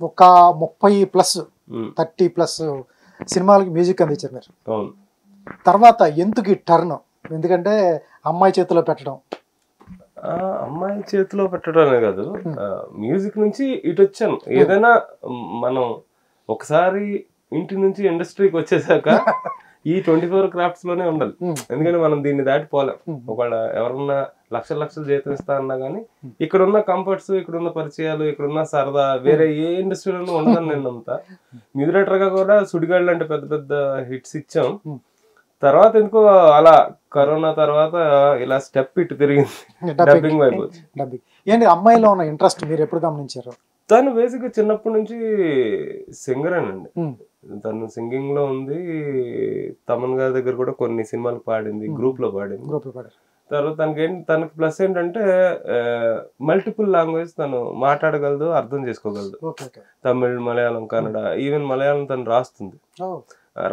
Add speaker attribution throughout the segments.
Speaker 1: ఒక 30+ 30+ సినిమాలకి మ్యూజిక్ అందించారు మీరు. తర్వాత ఎందుకు ఈ టర్న్? ఎందుకంటే అమ్మాయి చేతిలో పెట్టడం,
Speaker 2: అమ్మాయి చేతిలో పెట్టడం అనే కాదు, మ్యూజిక్ నుంచి ఇటు వచ్చాను. ఏదైనా మనం ఒకసారి ఇంటి నుంచి ఇండస్ట్రీకి వచ్చేసాక ఈ 24 క్రాఫ్ట్స్ లోనే ఉండాలి. ఎందుకంటే మనం దీన్ని దాటిపోలేం. ఒకవేళ ఎవరన్నా లక్షలు జీతం ఇస్తా అన్నా గానీ ఇక్కడున్న కంఫర్ట్స్, ఇక్కడున్న పరిచయాలు, ఇక్కడున్న సరదా వేరే ఏ ఇండస్ట్రీలోనూ ఉండదని నేను నమ్ముతా. మ్యూజిక్ డైరెక్టర్ గా కూడా సుడిగాళ్ళు అంటే పెద్ద పెద్ద హిట్స్ ఇచ్చాం. తర్వాత ఎందుకో అలా కరోనా తర్వాత ఇలా స్టెప్ ఇటు తిరిగింది, డబ్బింగ్ వైపు.
Speaker 1: ఏంటి అమ్మాయిలో ఉన్న ఇంట్రెస్ట్ మీరు ఎప్పుడు గమనించారు?
Speaker 2: తను బేసిక్ గా చిన్నప్పటి నుంచి సింగర్ అనండి. తను సింగింగ్ లో ఉంది. తమన్ గారి దగ్గర కూడా కొన్ని సినిమాలు పాడింది, గ్రూప్ లో పాడింది. తర్వాత తనకి ప్లస్ ఏంటంటే మల్టిపుల్ లాంగ్వేజ్ తను మాట్లాడగలదు, అర్థం చేసుకోగలదు. తమిళ్, మలయాళం, కన్నడ, ఈవెన్ మలయాళం తను రాస్తుంది.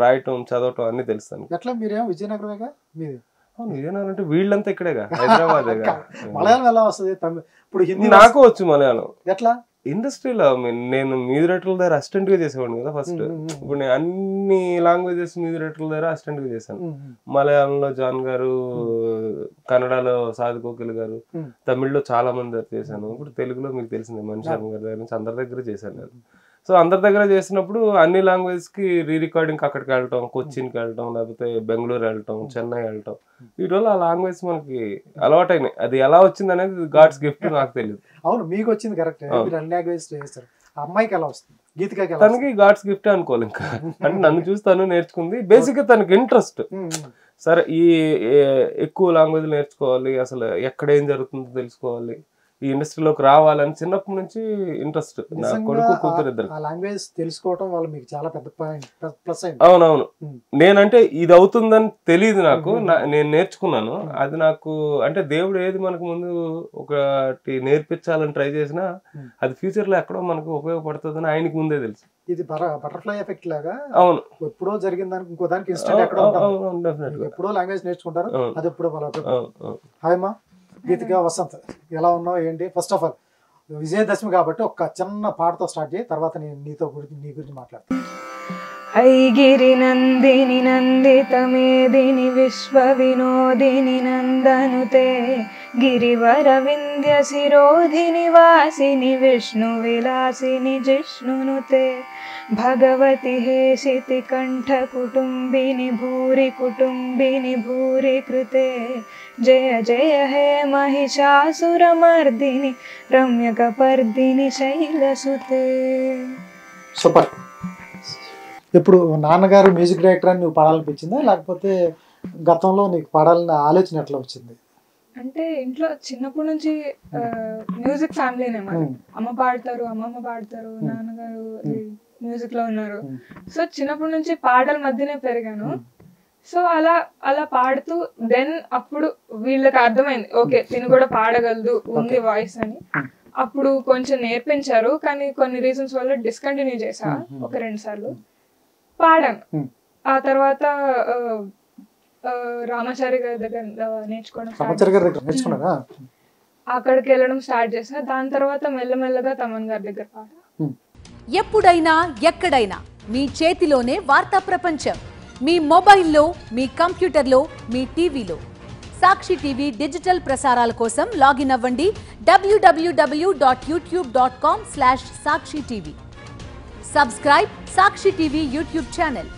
Speaker 2: రాయటం, చదవటం అన్ని తెలుస్తాను.
Speaker 1: ఎట్లా మీరేమో విజయనగరమేగా మీది?
Speaker 2: విజయనగరం అంటే వీళ్ళంతా ఇక్కడేగా, హైదరాబాదేగా.
Speaker 1: మలయాళం ఎలా వస్తుంది? ఇప్పుడు హిందీ
Speaker 2: నాకు వచ్చు మలయాళం.
Speaker 1: ఎట్లా?
Speaker 2: ఇండస్ట్రీలో నేను మ్యూజిక్ డైరెక్టర్ల దగ్గర అసిస్టెంట్ గా చేసేవాడిని కదా ఫస్ట్. ఇప్పుడు నేను అన్ని లాంగ్వేజెస్ మ్యూజిక్ డైరెక్టర్ల దగ్గర అసిస్టెంట్ గా చేశాను. మలయాళంలో జాన్ గారు, కన్నడలో సాధు కోకిల్ గారు, తమిళ్లో చాలా మంది దగ్గర చేశాను. ఇప్పుడు తెలుగులో మీకు తెలిసిందే మణి శర్మ గారి దగ్గర నుంచి అందరి దగ్గర చేశాను నేను. సో అందరి దగ్గర చేసినప్పుడు అన్ని లాంగ్వేజ్ కి రీ రికార్డింగ్ అక్కడికి వెళ్ళటం, కొచ్చిన్కి వెళ్ళటం, లేకపోతే బెంగళూరు వెళ్ళటం, చెన్నై వెళ్ళటం, వీటివల్ల ఆ లాంగ్వేజ్ మనకి అలవాటైనాయి. అది ఎలా వచ్చింది అనేది గాడ్స్ గిఫ్ట్, నాకు తెలియదు.
Speaker 1: అవును, మీకు వచ్చింది కరెక్ట్. లాంగ్వేజ్ చేస్తారు. అమ్మాయికి ఎలా వస్తుంది? గీతికకి
Speaker 2: తనకి గాడ్స్ గిఫ్ట్ అనుకోవాలి. ఇంకా అంటే నన్ను చూసి తను నేర్చుకుంది. బేసిక్ గా తనకి ఇంట్రెస్ట్. సరే ఈ ఎక్కువ లాంగ్వేజ్ నేర్చుకోవాలి, అసలు ఎక్కడ ఏం జరుగుతుందో తెలుసుకోవాలి, ఈ ఇండస్ట్రీలోకి రావాలని చిన్నప్పటి నుంచి ఇంట్రెస్ట్. నా కొడుకు, కూతురు ఇద్దరు.
Speaker 1: లాంగ్వేజ్ తెలుసుకోవడం వల్ల మీకు చాలా పెద్ద ప్లస్ అయింది.
Speaker 2: అవునవును. నేనంటే ఇది అవుతుందని తెలియదు నాకు, నేను నేర్చుకున్నాను. అది నాకు అంటే దేవుడు ఏది మనకు ముందు ఒకటి నేర్పించాలని ట్రై చేసినా అది ఫ్యూచర్ లో ఎక్కడో మనకు ఉపయోగపడుతుందని ఆయనకి ముందే తెలుసు.
Speaker 1: ఇది బటర్ఫ్లై ఎఫెక్ట్ లాగా.
Speaker 2: అవును,
Speaker 1: ఎప్పుడో జరిగిన దానికి ఇంకో దానికి ఇన్స్టెంట్ ఎక్కడో ఎప్పుడో లాంగ్వేజ్ నేర్చుకుంటారు, అది ఎప్పుడో హాయ్ మా గీతిక, వసంత్, ఎలా ఉన్నావు ఏంటి? ఫస్ట్ ఆఫ్ ఆల్ విజయదశమి కాబట్టి ఒక చిన్న పాటతో స్టార్ట్ చేయి, తర్వాత నేను నీ గురించి మాట్లాడతాను.
Speaker 3: ఐగిరి నందిని నందిత మేదిని విశ్వ వినోదిని నందనుతే గిరివర వింధ్య శిరోధిని వాసిని విష్ణు విలాసిని జిష్ణునుతే భగవతి హేషితి కంఠ కుటుంబిని భూరి కృతే జయ జయ హే మహిషాసురమర్దిని రమ్యకపర్దిని శైలసుతే.
Speaker 1: సూపర్. ఇప్పుడు నాన్నగారు మ్యూజిక్ డైరెక్టర్ అని నువ్వు పాడాలనిపించిందా, లేకపోతే గతంలో నీకు పాడాలన్న ఆలోచన ఎట్లా వచ్చింది?
Speaker 3: అంటే ఇంట్లో చిన్నప్పటి నుంచి మ్యూజిక్ ఫ్యామిలీనే. మరి అమ్మ పాడతారు, అమ్మమ్మ పాడతారు, నాన్నగారు మ్యూజిక్ లో ఉన్నారు. సో చిన్నప్పటి నుంచి పాటల మధ్యనే పెరిగాను. సో అలా పాడుతూ దెన్ అప్పుడు వీళ్ళకి అర్థమైంది, ఓకే తిను కూడా పాడగలదు, ఉంది వాయిస్ అని. అప్పుడు కొంచెం నేర్పించారు, కానీ కొన్ని రీజన్స్ వల్ల డిస్కంటిన్యూ చేసా. ఒక 2 సార్లు పాడాను. ఆ తర్వాత రామాచారి గారి దగ్గర నేర్చుకోవడం, అక్కడికి వెళ్ళడం స్టార్ట్ చేసా. దాని తర్వాత మెల్లమెల్లగా తమన్ గారి దగ్గర పాడా.
Speaker 4: ఎప్పుడైనా ఎక్కడైనా మీ చేతిలోనే వార్తా ప్రపంచం. మీ మొబైల్లో, మీ కంప్యూటర్లో, మీ టీవీలో. సాక్షి టీవీ డిజిటల్ ప్రసారాల కోసం లాగిన్ అవ్వండి www.youtube.com/సాక్షి టీవీ. సబ్స్క్రైబ్ సాక్షి టీవీ యూట్యూబ్ ఛానల్.